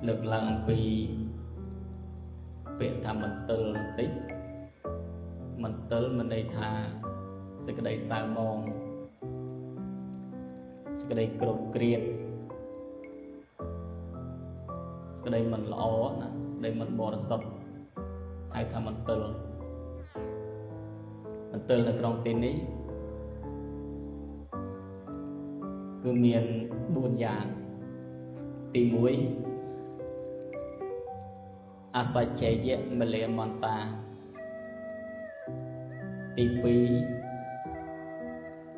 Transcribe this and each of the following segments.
lực lượng vì việc tham mình tư tích mình tư mình đây thà sẽ cái đây sao mong sẽ cái đây cột kiệt sẽ cái đây mình lõ nè sẽ đây mình bò sập hay tham mình tư là trong tin ấy cứ miền buồn dạng tìm muối asai che ye mele monta tí pi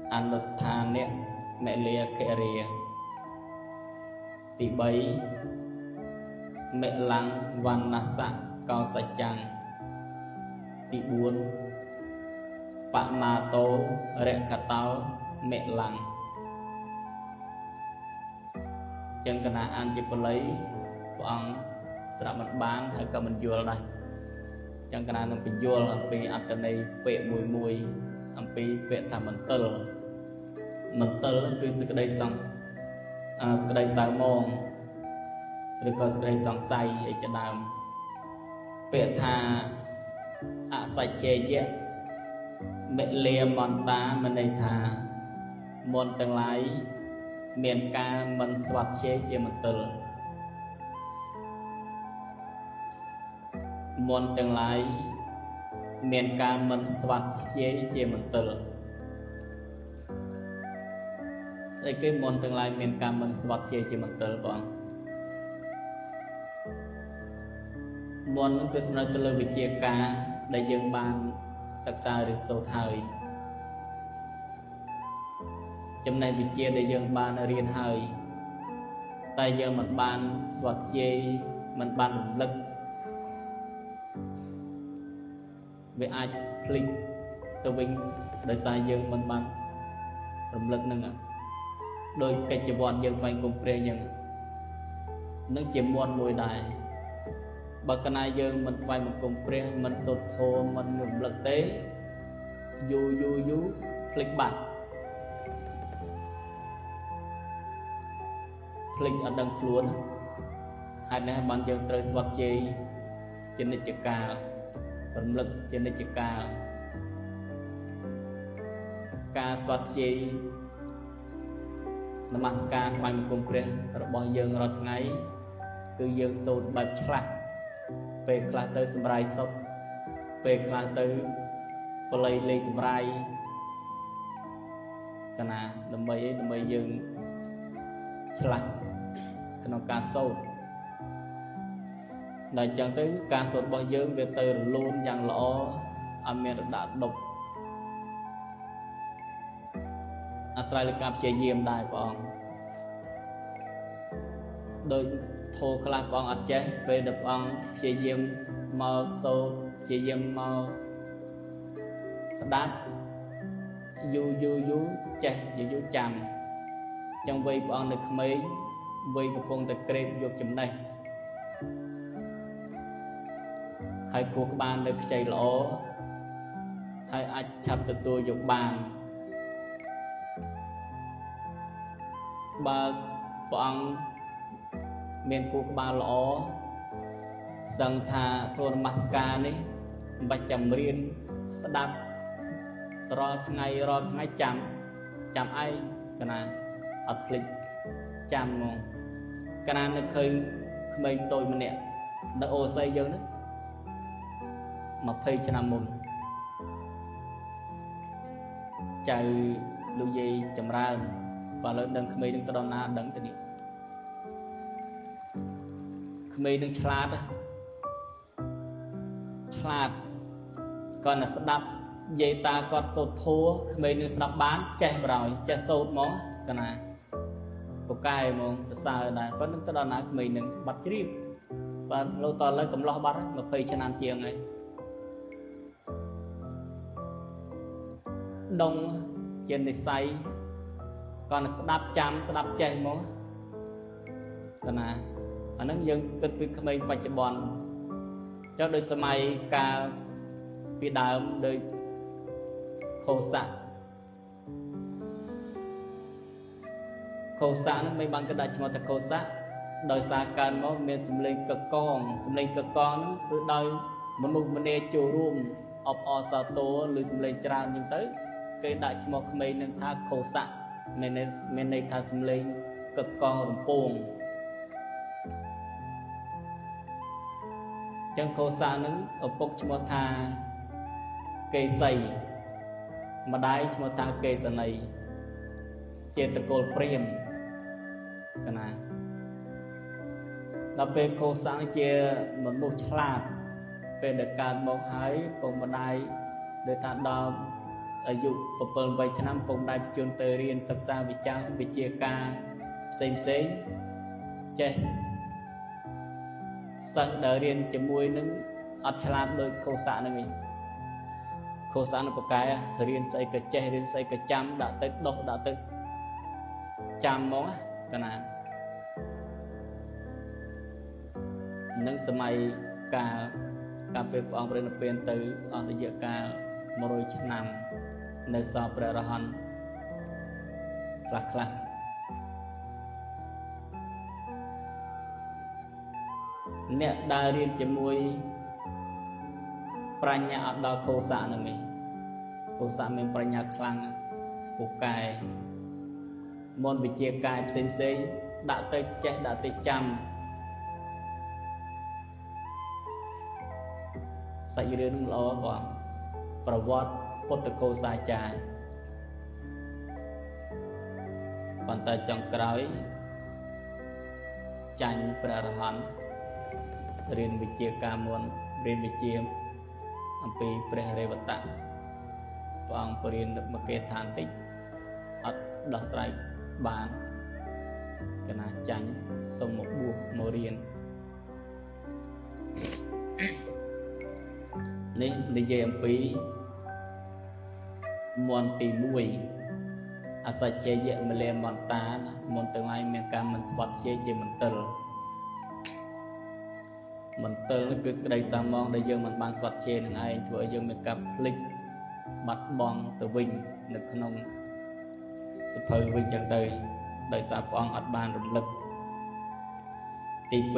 anuthane mele keria tí bay mẹ lăng văn nasa cao sa chăng tí buồn Pak Mato rek katau mẹ lăng chân cái nào ăn chỉ lấy bọn sạ mặt bán hay cả mình vô đây chân cái nào nó bị vô làm bị ăn cái này bẹ mùi làm bị bẹ thằng mình tơ cứ sự cái đây xong sự cái đây sao mong rồi có sự cái đây xong say ấy cho đàm bẹ thà say chè chứ mẹ liềm bọn ta mình đây thà môn tương lai miền ca mình soát chế chế mình tự môn tương lai miền ca mình soát chế chế mình tự sẽ cái môn tương lai miền ca mình soát chế chế mình tự bọn môn cứ nói từ lời việc chia ca để dân ban sắc xa được sâu thời trong này bị chia để dân ban riêng hơi tay dân mình ban soát chế mình ban lực về ai click tôi vinh đời sai dân mình ban lực nâng đôi cái chữ bọn dân phải cùng pre nhận nó chỉ muốn mùi đại bà cái này dân mình phải một cùng pre mình sụt thô mình ngừng lực tế du click bạc click ở đằng luôn hai này bạn dân tới swat chế trên nền chữ ca phần lực trên nền chữ ca swat chế namaskar phải một cùng pre rồi bao dân rồi ngày cứ dân sụt bạch chặt về class tới sumrai sốc về class tới play lên sumrai cái nào làm mấy dân chặt nó ca sâu này chẳng tới ca sốt bao nhiêu về từ luôn chẳng lõ Amer đã độc Australia cặp chơi diêm đại bọn đôi thô khá bọn ạch chế về đập bọn chơi diêm màu sâu chơi diêm màu sắp đáp du chế du chạm trong vây bọn được mấy vây của con ta kẹp vô chấm này hai cuộc ban được chạy lỗ hai ai chập từ tôi dục bàn ba bọn miền cuộc ban lỗ sang thà thôn masca này bạch chấm riêng đáp rồi ngày chăm ai cái nào ập click chăm mong cái nào nó khơi mình tôi mình nè đã ô xây dân đó mà phê cho nam môn chạy lưu gì chầm ra và lớn đừng khơi đừng tao na đừng thế này khơi đừng chlat còn là sắp đắp dây ta còn sốt thua khơi đừng sắp bán chạy rồi chạy sốt mó cái nào có cái mà sao này vẫn tao na khơi đừng bắt chìm và lâu to lấy cầm lo bắt mà phê cho nam chiêng ấy đông trên để say còn đáp chạm đáp chạy mó còn là anh nói dân kết với mình phải chụp bọn cho đôi sớm mai ca bị đào đôi khô xạ nó mới bằng cái đại chúng ta khô xạ ដោយសារកើតមកមានសម្លេងកកងហ្នឹងគឺដោយមនុស្សម្នាចូលរួមអបអរសាទរឬសម្លេងច្រើនអញ្ចឹងទៅគេដាក់ឈ្មោះក្មេងនឹងថាខោស័កមានន័យថាសម្លេងកកងរំពងចឹងខោស័កនឹងឪពុកឈ្មោះថាកេសីម្ដាយឈ្មោះថាកេសនីជាតកូលព្រាហ្មណ៍កណាដល់ពេលខោស័កជាមនុស្សឆ្លាតពេលដែលកើតមកហើយពុកម្ដាយដែលថាដល់អាយុ7-8ឆ្នាំពុកម្ដាយបញ្ជូនទៅរៀនសិក្សាវិជ្ជាការផ្សេងចេះសិស្សដែលរៀនជាមួយនឹងអត់ឆ្លាតដូចខោស័កហ្នឹងឯងខោស័កនឹងប្រកែរៀនស្អីក៏ចេះរៀនស្អីក៏ចាំដាក់ទៅដុសដាក់ទៅចាំហ្មងកណានឹងសម័យកាលពេលព្រះអង្គព្រះនិព្វានទៅអស់រយៈកាល100ឆ្នាំនៅសល់ព្រះរហន្តខ្លះអ្នកដែលរៀនជាមួយប្រាជ្ញាអត់ដល់ខោស័កហ្នឹងឯងខោស័កមានប្រាជ្ញាខ្លាំងពូកែមន្តវិជ្ជាកាយផ្សេងដាក់ទៅចេះដាក់ទៅចាំសាច់រឿងល្អបងប្រវត្តិពុទ្ធកោសាចារ្យប៉ុន្តែចុងក្រោយចាញ់ព្រះអរហន្តរៀនវិជ្ជាការមន្តរៀនវិជ្ជាអំពីព្រះរេវតៈព្រះអង្គបរៀនមកគេឋានតិចអត់ដោះស្រាយបានកណាចាញ់សុំមកបួសមករៀននេះនិយាយអំពីមន្តទី1អសច្ចយៈមលេមន្តាមន្តទាំងឡាយមានការមិនស្វាត់ជាជាមន្ទិលគឺសេចក្តីសាមងដែលយើងមិនបានស្វាត់ជានឹងឯងធ្វើឲ្យយើងមានការភ្លេចបាត់បង់ទៅវិញនៅក្នុងសភៅវិញចឹងទៅដោយសារព្រះអង្គអត់បានរំលឹកទី2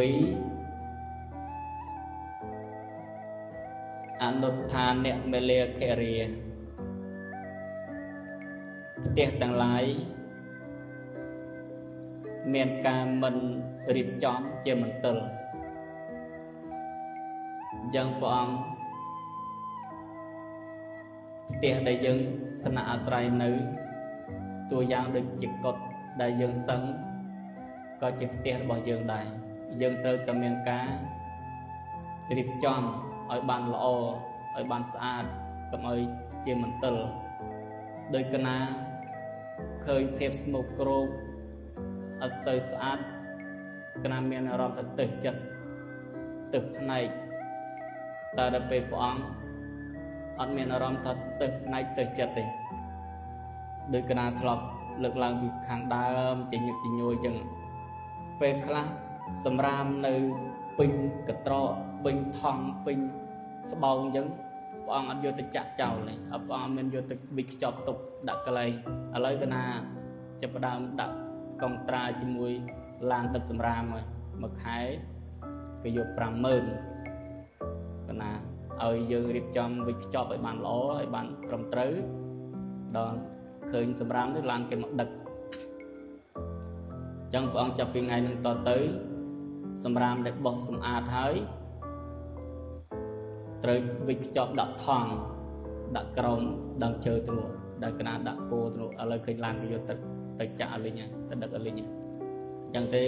អនុត្ថានៈមេលាខរាផ្ទះទាំងឡាយមានការមិនរៀបចំជាមន្ទិលយ៉ាងព្រះអង្គផ្ទះដែលយើងស្នាក់អាស្រ័យនៅតួយ៉ាងដូចជាកុដិដែលយើងសឹងក៏ជាផ្ទះរបស់យើងដែរយើងត្រូវតែមានការរៀបចំឲ្យបានល្អឲ្យបានស្អាតកុំឲ្យជាមន្ទិលដោយកណាឃើញភាពស្មុគគ្រោកអត់សូវស្អាតកណាមានអារម្មណ៍ទៅចិត្តទឹកផ្នែកតែដល់ពេលព្រះអង្គអត់មានអារម្មណ៍ថាទឹកផ្នែកទឹកចិត្តទេដោយកណាធ្លាប់លើកឡើងពីខាងដើមជាញឹកជាញយចឹងពេលខ្លះសម្រាមនៅពេញកត្រកពេញថង់ពេញស្បោងចឹងព្រះអង្គអត់យកទៅចាក់ចោលទេព្រះអង្គមានយកទៅវិខ្ចប់ទុកដាក់កន្លែងឥឡូវកណាចាប់ផ្ដើមដាក់កងត្រាជាមួយឡានទឹកសម្រាមហើយមួយខែគេយក 50000 កណាឲ្យយើងរៀបចំវិខ្ចប់ឲ្យបានល្អឲ្យបានត្រឹមត្រូវដល់ឃើញសម្រាមនេះឡានគេមកដឹកអញ្ចឹងព្រះអង្គចាប់ពីថ្ងៃនឹងតទៅសម្រាមដែលបោះសម្អាតហើយត្រូវវិខ្ចប់ដាក់ថង់ដាក់ក្រោមដើមឈើទៅនោះដែលកណាដាក់គោទៅនោះឥឡូវឃើញឡានគេយកទៅចាក់ឲ្យលេងទៅដឹកឲ្យលេងអញ្ចឹងទេ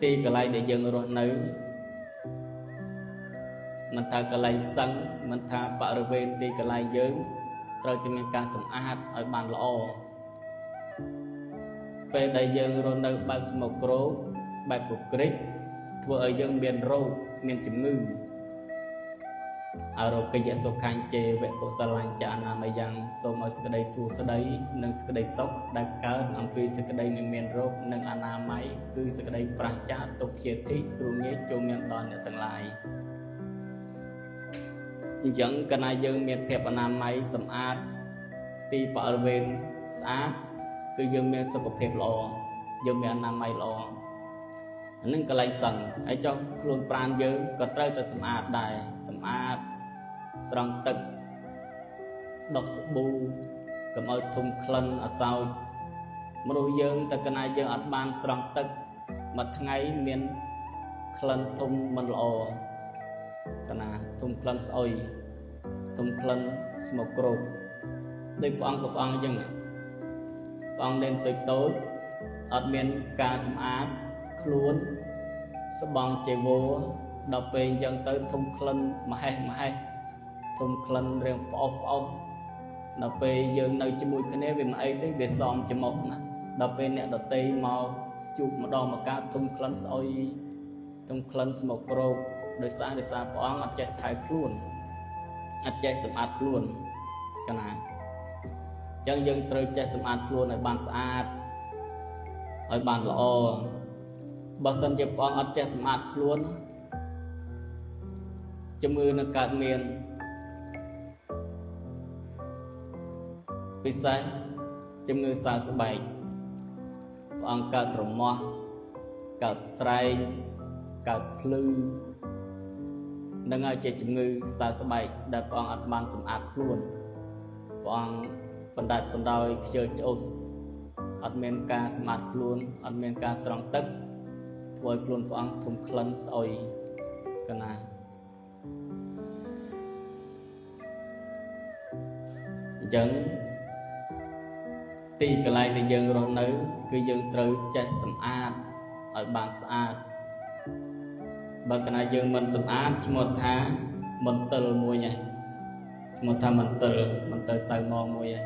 ទីកន្លែងដែលយើងរស់នៅមិនថាកន្លែងសឹងមិនថាបរិវេណទីកន្លែងយើងត្រូវតែមានការសម្អាតឲ្យបានល្អពេលដែលយើងរស់នៅបែបស្មុគគ្រោកបែបកក្រិចធ្វើឲ្យយើងមានរោគមានជំងឺអរោគយសុខាញ់ជេវកុសលាញ់ចាអនាមយ៉ាងសូមឲ្យសេចក្តីសួស្តីនិងសេចក្តីសុខដែលកើតអំពីសេចក្តីមានរោគនិងអនាម័យគឺសេចក្តីប្រះចាកទុក្ខជាទីស្រួលងាយចូលមានដល់អ្នកទាំងឡាយអញ្ចឹងកាលណាយើងមានភាពអនាម័យសម្អាតទីបរិវេណស្អាតគឺយើងមានសុខភាពល្អ យើងមានអនាម័យល្អអានឹងកន្លែងសឹងហើយចុះខ្លួនប្រាណយើងក៏ត្រូវតែសម្អាតដែរសម្អាតស្រង់ទឹកដុសស្ប៊ូកុំឲ្យធុំក្លិនអសោចមនុស្សយើងតែកណាយើងអត់បានស្រង់ទឹកមួយថ្ងៃមានក្លិនធុំមិនល្អកណាធុំក្លិនស្អុយធុំក្លិនស្មុកគ្រោកដោយព្រះអង្គអញ្ចឹងព្រះអង្គnênតូចអត់មានការសម្អាតខ្លួនស្បង់ចេវោដល់ពេលអញ្ចឹងទៅធុំក្លិនមហេសធុំក្លិនរៀងផ្អុសដល់ពេលយើងនៅជាមួយគ្នាវាមិនអីទេវាសមច្រមុះណាដល់ពេលអ្នកដតីមកជួបម្ដងមកកើតធុំក្លិនស្អុយធុំក្លិនស្មុកគ្រោកដោយសារព្រះអង្គអត់ចេះថែខ្លួនអត់ចេះសម្អាតខ្លួនកណាអញ្ចឹងយើងត្រូវចេះសម្អាតខ្លួនឲ្យបានស្អាតឲ្យបានល្អបើសិនជាព្រះអង្គអត់ចេះសម្អាតខ្លួនជំងឺនឹងកើតមានពិសេសជំងឺសើស្បែកព្រះអង្គកើតរមាស់កើតស្រែកកើតភ្លឺនឹងឲ្យជាជំងឺសើស្បែកដែលព្រះអង្គអត់បានសម្អាតខ្លួនព្រះអង្គបណ្ដាច់បណ្ដោយខ្ជិលច្អូសអត់មានការសម្អាតខ្លួនអត់មានការស្រង់ទឹកធ្វើឲ្យខ្លួនព្រះអង្គធុំក្លិនស្អុយកណាអញ្ចឹងទីកន្លែងដែលយើងរស់នៅគឺយើងត្រូវចេះសម្អាតឲ្យបានស្អាតបើកណាយើងមិនសម្អាតឈ្មោះថាមន្ទិលមួយឯងឈ្មោះថាមន្ទិលសៅមងមួយឯង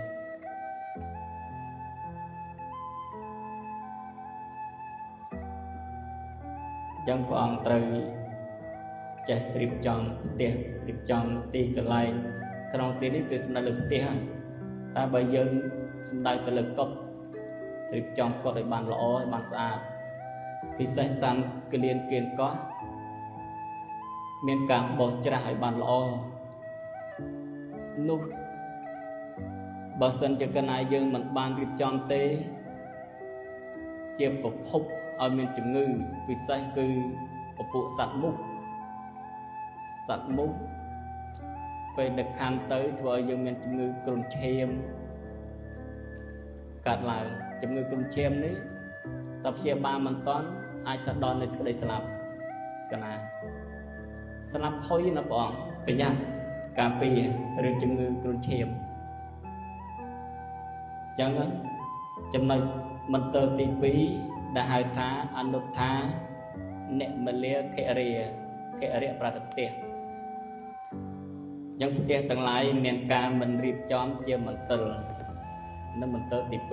ចឹងព្រះអង្គត្រូវចេះរៀបចំផ្ទះរៀបចំទីកន្លែងក្នុងទីនេះគឺសំដៅលើផ្ទះហើយតែបើយើងសំដៅទៅលើកុដិរៀបចំកុដិឲ្យបានល្អឲ្យបានស្អាតពិសេសតាមកលៀនគៀនកោះមានការបោសច្រាសឲ្យបានល្អនោះបើសិនជាកណាយើងមិនបានរៀបចំទេជាប្រភពឲ្យមានជំងឺពិសេសគឺពពួកសត្វមូសពេលដឹកខាងទៅធ្វើឲ្យយើងមានជំងឺគ្រុនឈាមកើតឡើងជំងឺគ្រុនឈាមនេះតើព្យាបាលមិនទាន់អាចទៅដល់នៃសេចក្តីស្លាប់កណាស្លាប់ហុយណាព្រះអង្គប្រយ័ត្នការពាររឿងជំងឺគ្រុនឈាមអញ្ចឹងចំណុចមន្ទិលទី2ដែលហៅថាអនុត្ថានិមលាខរិយប្រតិផ្ទះយ៉ាងផ្ទះទាំងឡាយមានការមិនរៀបចំជាមន្ទិលនៅមន្ទិលទី2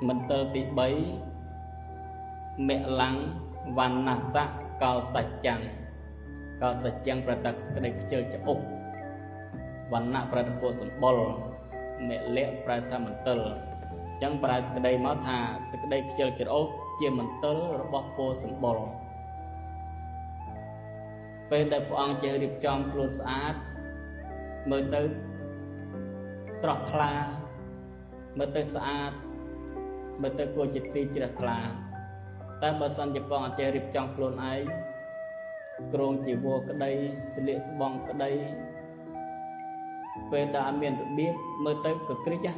មន្ទិលទី3មិលੰវណ្ណសៈកោសច្ចាំងប្រតកសេចក្តីខ្ជិលច្អុសវណ្ណៈប្រតិពោសម្បុរមិលៈប្រតិមន្ទិលចឹងប្រែសេចក្តីមកថាសេចក្តីខ្ជិលច្រអូសជាមន្ទិលរបស់ពោសម្បុរពេលដែលព្រះអង្គចេះរៀបចំខ្លួនស្អាតមើលទៅស្រស់ថ្លាមើលទៅស្អាតមើលទៅគួរជាទីជ្រះថ្លាតែបើសិនជាព្រះអង្គចេះរៀបចំខ្លួនឯងគ្រងជីវរក្តីស្លៀកស្បង់ក្តីពេលដែលអត់មានរបៀបមើលទៅក៏ក្រិច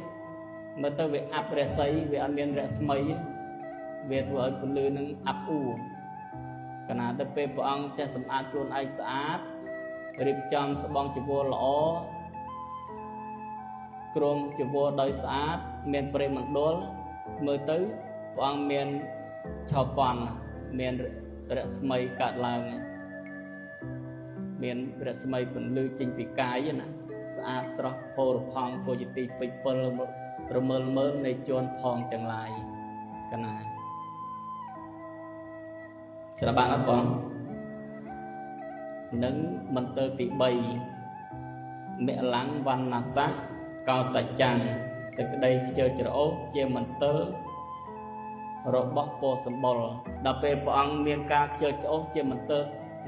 មើលទៅវាអាប់រស្មីវាអត់មានរស្មីវាធ្វើឲ្យពន្លឺនឹងអាប់អួរកណាទៅពេលព្រះអង្គចេះសម្អាតខ្លួនឯងស្អាតរៀបចំស្បង់ជីវរល្អគ្រងជីវរដោយស្អាតមានព្រៃមណ្ឌលមើលទៅព្រះអង្គមានឆោប៉នមានរស្មីកើតឡើងមានរស្មីពន្លឺចេញពីកាយណាស្អាតស្រស់ផូរផង់គួរជាទីពេញពិលរមើលមើលនៃជួនផងទាំងឡាយកណាស្រាប់បានអត់បងនឹងមន្ទិលទី3មិលੰវណ្ណសៈកោសច្ចាំងសេចក្តីខ្ជិលច្រអូសជាមន្ទិលរបស់ពោសម្បុរដល់ពេលព្រះអង្គមានការខ្ជិលច្រអូសជាមន្ទិល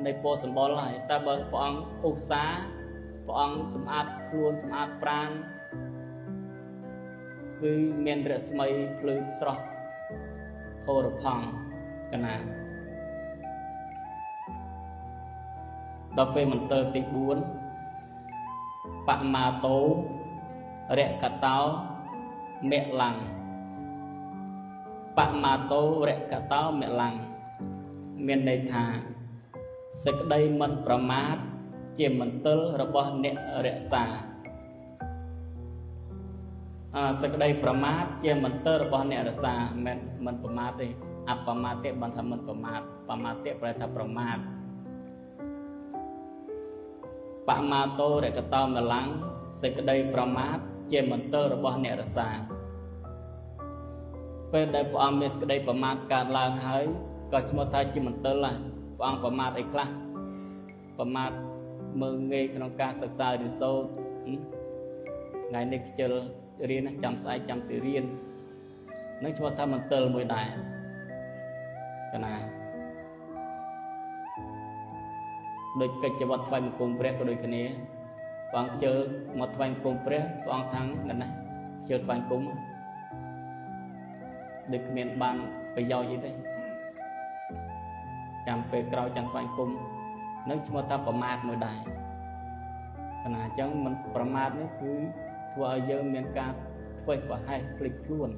នៃពោសម្បុរហើយតែបើព្រះអង្គឧស្សាហ៍ព្រះអង្គសម្អាតខ្លួនសម្អាតប្រាណគឺមានរស្មីភ្លឺស្រស់ ហូរផង់កណាដល់ពេលមន្ទិលទី4បមាតោរកតោមេឡាំងបមាតោរកតោមេឡាំងមានន័យថាសេចក្តីមិនប្រមាទជាមន្ទិលរបស់អ្នករក្សាសេចក្តីប្រមាទជាមន្ទិលរបស់អ្នករក្សាមិនប្រមាទទេអបមាទៈបានថាមិនប្រមាទបមាទៈប្រែថាប្រមាទបមាតោរកតោមេឡាំងសេចក្តីប្រមាទជាមន្ទិលរបស់អ្នករក្សាពេលដែលព្រះអង្គមានសេចក្តីប្រមាទកើតឡើងហើយក៏ឈ្មោះថាជាមន្ទិលដែរព្រះអង្គប្រមាទអីខ្លះប្រមាទមើងងាយក្នុងការសិក្សារៀនសូត្រថ្ងៃនេះខ្ជិលរៀនចាំស្អែកចាំទៅរៀននឹងឈ្មោះថាមន្ទិលមួយដែរកណាដូចកិច្ចវត្តថ្វាយបង្គំព្រះក៏ដូចគ្នាព្រះអង្គខ្ជិលមកថ្វាយបង្គំព្រះព្រះអង្គថាំងណាខ្ជិលថ្វាយបង្គំដូចគ្មានបានប្រយោជន៍អីទេចាំពេលក្រោយចាំថ្វាយបង្គំនឹងឈ្មោះថាប្រមាទមួយដែរកណាអញ្ចឹងមិនប្រមាទនេះគឺធ្វើឲ្យយើងមានការធ្វើប្រហែសភ្លេចខ្លួន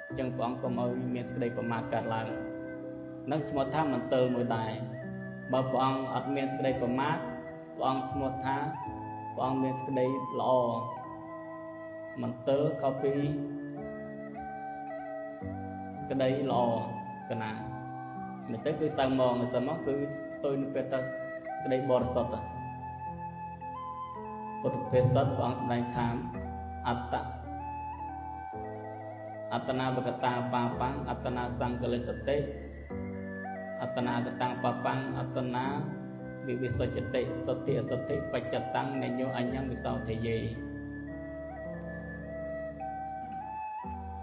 អញ្ចឹងព្រះអង្គក៏មកមានសេចក្តីប្រមាទកើតឡើងនឹងឈ្មោះថាមន្ទិលមួយដែរបើព្រះអង្គអត់មានសេចក្តីប្រមាទព្រះអង្គឈ្មោះថាព្រះអង្គមានសេចក្តីល្អមន្ទិលក៏ពីសេចក្តីល្អកណាមិនទៅគឺសៅមកគឺផ្ទុយនឹងពេលទៅសេចក្តីបរិសុទ្ធពុទ្ធភាសិតព្រះអង្គសម្ដែងថាអត្តនាបកតាបាបាំងអត្តនាសង្កលេសតិអត្តនាកតាំងបាបាំងអត្តនាវិវិសុចតិសតិអសតិបច្ចតាំងនិញោអញ្ញវិសោធិយេ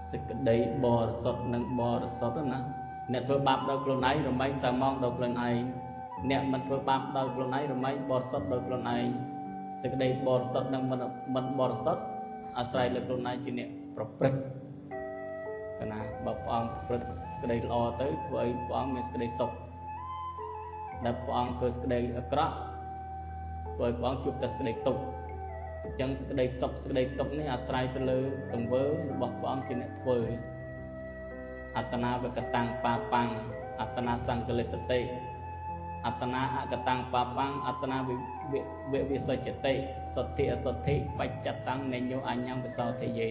សេចក្តីបរិសុទ្ធនិងបរិសុទ្ធណាអ្នកធ្វើបាបដោយខ្លួនឯងរមែងសាមងដោយខ្លួនឯងអ្នកមិនធ្វើបាបដោយខ្លួនឯងរមែងបរិសុទ្ធដោយខ្លួនឯងសេចក្តីបរិសុទ្ធនិងមិនបរិសុទ្ធអាស្រ័យលើខ្លួនឯងជាអ្នកប្រព្រឹត្តកណាបើព្រះអង្គប្រព្រឹត្តសេចក្តីល្អទៅធ្វើឲ្យព្រះអង្គមានសេចក្តីសុខដែលព្រះអង្គធ្វើសេចក្តីអាក្រក់ធ្វើឲ្យព្រះអង្គជួបតែសេចក្តីទុក្ខអញ្ចឹងសេចក្តីសុខសេចក្តីទុក្ខនេះអាស្រ័យទៅលើទង្វើរបស់ព្រះអង្គជាអ្នកធ្វើអត្តនាវកតាំងបាបាំងអត្តនាសង្កលេសតិអត្តនាអកតាំងបាបាំងអត្តនាវិវិសុចតិសទ្ធិអសទ្ធិបច្ចតាំងនិញោអញ្ញវិសោធិយេ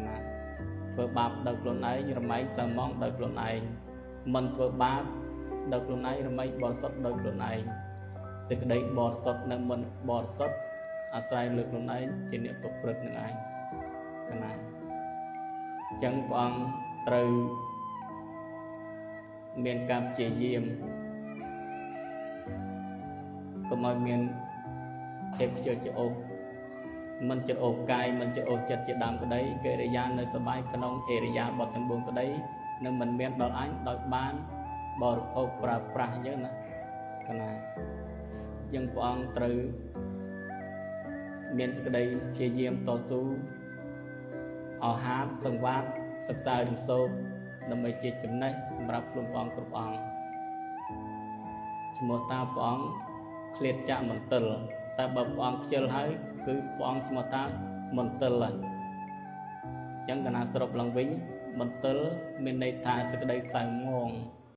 ណាធ្វើបាបដោយខ្លួនឯងរមែងសាមងដោយខ្លួនឯងមិនធ្វើបាបដោយខ្លួនឯងរមែងបរិសុទ្ធដោយខ្លួនឯងសេចក្តីបរិសុទ្ធនិងមិនបរិសុទ្ធអាស្រ័យលើខ្លួនឯងជាអ្នកប្រព្រឹត្តនឹងឯងកណាអញ្ចឹងព្រះអង្គត្រូវមានការព្យាយាមកុំឲ្យមានទេពខ្ជិលច្អូសមិនច្អូសកាយមិនច្អូសចិត្តជាដើមក្តីកិរិយានៅសបាយក្នុងអេរិយាបថទាំង4ក្តីនឹងមិនមានដល់អញដោយបានបរិភោគប្រើប្រាស់អញ្ចឹងណាកណាអញ្ចឹងព្រះអង្គត្រូវមានសេចក្តីព្យាយាមតស៊ូអរហាតសង្វាតសិក្សារៀនសូត្រដើម្បីជាចំណេះសម្រាប់ខ្លួនព្រះអង្គគ្រប់អង្គឈ្មោះតាព្រះអង្គឃ្លាតចាក់មន្ទិលតែបើព្រះអង្គខ្ជិលហើយគឺព្រះអង្គឈ្មោះថាមន្ទិលហើយអញ្ចឹងកណាសរុបឡើងវិញមន្ទិលមានន័យថាសេចក្តីសៅមង